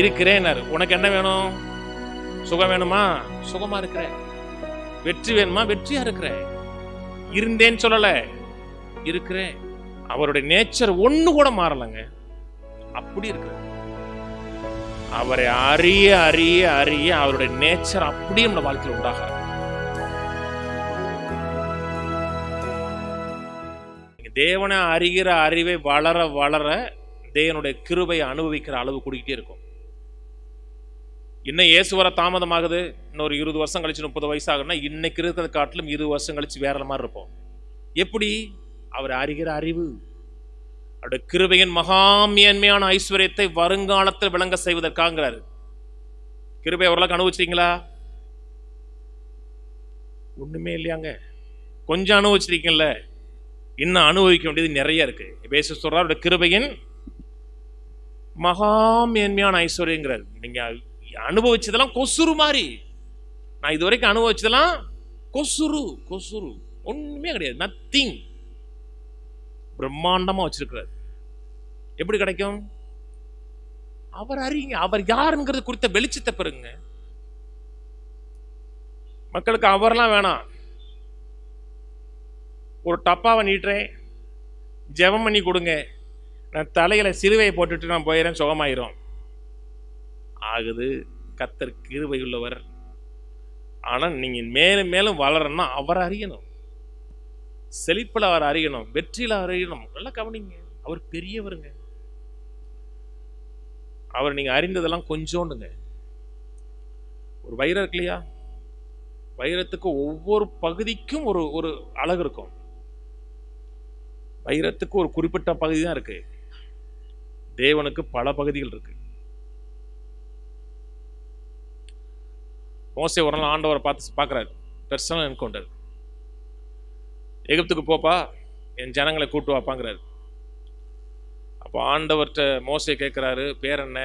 இருக்கிறேன். உனக்கு என்ன வேணும்? சுகம் வேணுமா? சுகமா இருக்கிறேன். வெற்றி வேணுமா? வெற்றியா இருக்கிறேன். இருந்தேன்னு சொல்லல, இருக்கிறேன். அவருடைய நேச்சர் ஒண்ணு கூட மாறலங்க, அப்படி இருக்கிற. அவரை அறிய அறிய அறிய அவருடைய நேச்சர் அப்படியே நம்ம வாழ்க்கையில் உண்டாக. தேவனை அறிகிற அறிவை வளர வளர தேவனுடைய கிருபையை அனுபவிக்கிற அளவு கூடிக்கிட்டே இருக்கும். இன்னும் இயேசு வர தாமதமாகுது, இன்னொரு 20 வருஷம் கழிச்சு 30 வயசு ஆகுதுன்னா இன்னைக்கு இருக்கிறத காட்டிலும் 20 வருஷம் கழிச்சு வேற மாதிரி இருப்போம். எப்படி? அவர் அறிகிற அறிவு, அவருடைய கிருபையின் மகாமேன்மையான ஐஸ்வர்யத்தை வருங்காலத்தில் விளங்க செய்வதற்காகிறாரு. கிருபை ஓரளவுக்கு அனுபவிச்சிட்டீங்களா? ஒண்ணுமே இல்லையாங்க. கொஞ்சம் அனுபவிச்சிருக்கீங்கல்ல, இன்னும் அனுபவிக்க வேண்டியது நிறைய இருக்கு. பேச சொல்றாரு அவருடைய கிருபையின் மகாமேன்மையான ஐஸ்வர்யங்கிறார். நீங்க அனுபவிச்சதெல்லாம் கொசுறு மாதிரி. நான் இது வரைக்கும் அனுபவிச்சதெல்லாம் கொசுறு கொசுறு, ஒண்ணுமே கிடையாது, நத்திங். பிரம்மாண்டமா வச்சிருக்கிறார். எப்படி கிடைக்கும்? அவர் அறியுங்க, அவர் யாருங்கிறது குறித்த வெளிச்சத்தை பெறுங்க. மக்களுக்கு அவர்லாம் வேணாம். ஒரு டப்பாவை நீட்டுறேன், ஜெபம் பண்ணி கொடுங்க, நான் தலையில சிலுவையை போட்டுட்டு நான் போயிடுறேன், சுகமாயிரும் ஆகுது. கர்த்தர் கிருபை உள்ளவர். ஆனா நீங்க மேலும் மேலும் வளரணும்னா அவர் அறியணும், செழிப்பில் அவர் அறியணும், வெற்றியில் அறியணும். நல்லா கவனிங்க, அவர் பெரியவருங்க. அவர் நீங்க அறிந்ததெல்லாம் கொஞ்சோண்டுங்க. ஒரு வைரம் இருக்கு இல்லையா? வைரத்துக்கு ஒவ்வொரு பகுதிக்கும் ஒரு ஒரு அழகு இருக்கும். வைரத்துக்கு ஒரு குறிப்பிட்ட பகுதி தான் இருக்கு, தேவனுக்கு பல பகுதிகள் இருக்கு. மோசே ஒரு நாள் ஆண்டவரை பார்க்குறாரு, பர்சனல் என்கவுண்டர். எகிப்துக்கு போப்பா, என் ஜனங்களை கூட்டு வாப்பாங்கிறாரு. அப்போ ஆண்டவர்கிட்ட மோசே கேட்குறாரு, பேர் என்ன,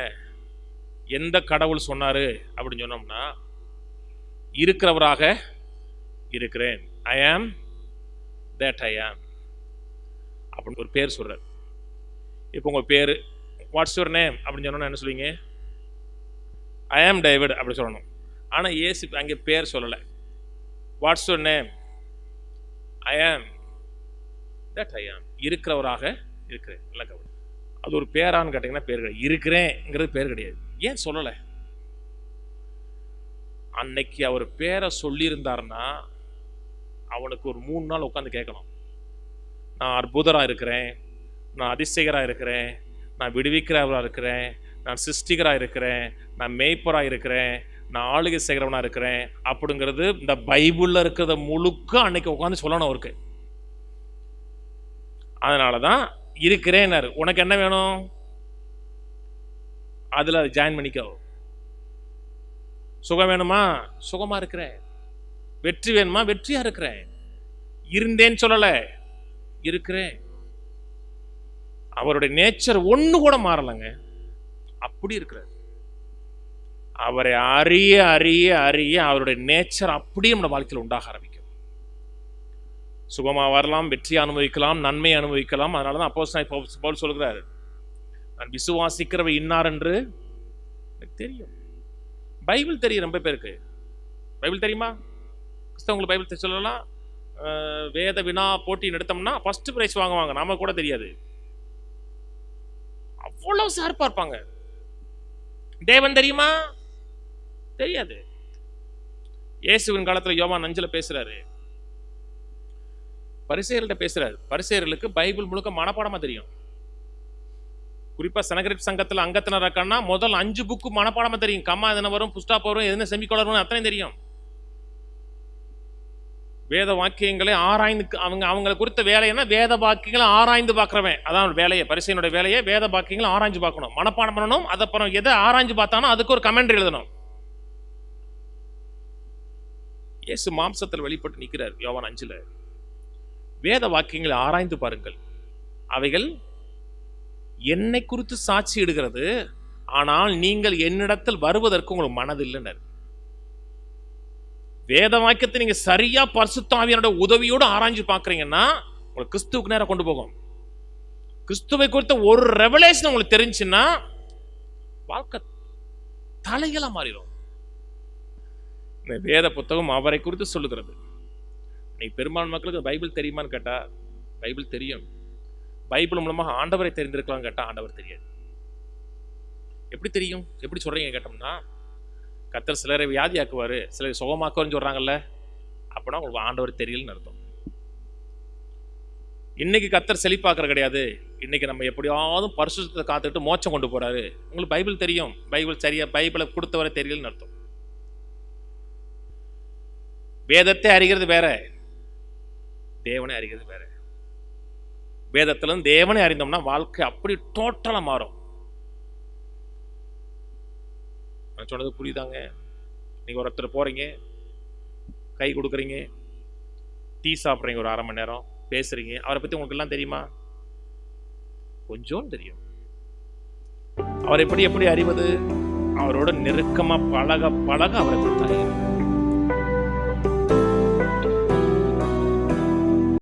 எந்த கடவுள் சொன்னாரு அப்படின்னு சொன்னோம்னா, இருக்கிறவராக இருக்கிறேன், ஐ ஆம் தட் ஐ ஆம் அப்படின்னு ஒரு பேர் சொல்றாரு. இப்போ உங்க பேர், வாட்ஸ் யுவர் நேம் அப்படின்னு சொன்னோன்னா என்ன சொல்லுவீங்க? ஐ ஆம் டேவிட் அப்படி சொல்லணும். ஆனால் இயேசு அங்கே பேர் சொல்லலை. What's your name? ஐ ஆம் தட் ஐ ஆம், இருக்கிறவராக இருக்கிறேன். நல்லா கவனம். அது ஒரு பேரான்னு கேட்டிங்கன்னா பேர் கிடையாது. இருக்கிறேங்கிறது பேர் கிடையாது. ஏன் சொல்லலை? அன்னைக்கு அவர் பேரை சொல்லியிருந்தாருன்னா அவனுக்கு ஒரு 3 நாள் உட்காந்து கேட்கணும். நான் அற்புதராக இருக்கிறேன், நான் அதிசயகராக இருக்கிறேன், நான் விடுவிக்கிறவராக இருக்கிறேன், நான் சிருஷ்டிகராக இருக்கிறேன், நான் மேய்ப்பராக இருக்கிறேன், நான் ஆளுகை செய்கிறவனாக இருக்கிறேன் அப்படிங்கிறது இந்த பைபிளில் இருக்கிறத முழுக்க அன்னைக்கு உட்காந்து சொல்லணும் அவருக்கு. அதனால தான் இருக்கிறேன்னாரு. உனக்கு என்ன வேணும்? அதில் ஜாயின் பண்ணிக்கோ. சுகம் வேணுமா? சுகமா இருக்கிறேன். வெற்றி வேணுமா? வெற்றியா இருக்கிறேன். இருந்தேன்னு சொல்லலை, இருக்கிறேன். அவருடைய நேச்சர் ஒண்ணு கூட மாறலங்க, அப்படி இருக்கிறார். அவரை அறிய அறிய அறிய அவருடைய நேச்சர் அப்படியே நம்ம வாழ்க்கையில் உண்டாக ஆரம்பிக்கும். சுகமா வரலாம், வெற்றி அனுபவிக்கலாம், நன்மை அனுபவிக்கலாம். அதனாலதான் அப்போஸ்தலன் பவுல் சொல்கிறார், நான் விசுவாசிக்கிறவ இன்னார் என்று எனக்கு தெரியும். பைபிள் தெரியும் ரொம்ப பேருக்கு. பைபிள் தெரியுமா? கிறிஸ்தவங்களுக்கு பைபிள் சொல்லலாம். வேத வினா போட்டி நடத்தோம்னா ஃபர்ஸ்ட் பிரைஸ் வாங்குவாங்க, நாம கூட தெரியாது. அவ்வளவு சார்பா இருப்பாங்க. தேவன் தெரியுமா? தெரியாது. இயேசுவின் காலத்துல யோவான் 5 பேசுறாரு, பரிசேயர்கள்ட்ட பேசுறாரு. பரிசேயர்களுக்கு பைபிள் முழுக்க மனப்பாடமா தெரியும். குறிப்பா சனகரிப் சங்கத்துல அங்கத்தினர் இருக்கான்னா முதல் 5 புக்கு மனப்பாடமா தெரியும். கம்மா எதுன வரும், புஸ்டாப் வரும், எதுன செமிகோலன் வரும், அத்தனை தெரியும். வேத வாக்கியங்களை ஆராய்ந்து அவங்களை குறித்த வேலை என்ன? வேத வாக்கியங்களை ஆராய்ந்து பார்க்கிறவன், அதான் வேலையை. பரிசேயனுடைய வேலையை வேத வாக்கியங்களை ஆராய்ஞ்சு பார்க்கணும், மனப்பாடம் பண்ணணும். அதப்புறம் எதை ஆராய்ஞ்சு பார்த்தானோ அதுக்கு ஒரு கமெண்ட் எழுதணும். இயேசு மாம்சத்தில் வெளிப்பட்டு நிற்கிறார் யோவான் 5. வேத வாக்கியங்களை ஆராய்ந்து பாருங்கள், அவைகள் என்னை குறித்து சாட்சி இடுகிறது, ஆனால் நீங்கள் என்னிடத்தில் வருவதற்கு உங்களுக்கு மனதில்லைனர். வேத வாக்கியத்தை நீங்க சரியா பரிசுத்த ஆவியானோட உதவியோடு ஆராய்ஞ்சு பார்க்கறீங்கன்னா உங்களுக்கு கிறிஸ்துவுக்கு நேரம் கொண்டு போகும். கிறிஸ்துவை குறித்த ஒரு ரெவலேஷன் உங்களுக்கு தெரிஞ்சுன்னா வாழ்க்கை தலைகளா மாறிடும். இந்த வேத புத்தகம் அவரை குறித்து சொல்லுகிறது. நீ பெரும்பான்மை மக்களுக்கு பைபிள் தெரியுமான்னு கேட்டா பைபிள் தெரியும். பைபிள் மூலமாக ஆண்டவரை தெரிந்திருக்கலாம் கேட்டா ஆண்டவர் தெரியாது. எப்படி தெரியும்? எப்படி சொல்றீங்க கேட்டோம்னா, கர்த்தர் சிலரை வியாதியாக்குவாரு, சிலரை சுகமாக்குவாருன்னு சொல்றாங்கல்ல, அப்படின்னா உங்களுக்கு ஆண்டவர் தெரியலன்னு அர்த்தம். இன்னைக்கு கர்த்தர் செழிப்பாக்குற கிடையாது. இன்னைக்கு நம்ம எப்படியாவது பரிசுத்தத்தை காத்துட்டு மோட்சம் கொண்டு போறாரு. உங்களுக்கு பைபிள் தெரியும், பைபிள் சரியா பைபிளை கொடுத்தவரை தெரியலன்னு அர்த்தம். வேதத்தை அறிகிறது வேற, தேவனை அறிகிறது வேற. வேதத்துல தேவனை அறிந்தோம்னா வாழ்க்கை அப்படி டோட்டலா மாறும். நான் சொன்னது புரியுதாங்க? நீங்க ஒருத்தர் போறீங்க, கை கொடுக்குறீங்க, டீ சாப்பிட்றீங்க, ஒரு 1/2 மணி நேரம் பேசுறீங்க, அவரை பத்தி உங்களுக்கு எல்லாம் தெரியுமா? கொஞ்சம் தெரியும். அவர் எப்படி எப்படி அறிவது? அவரோட நெருக்கமா பழக பழக அவரை பற்றி அறியும்.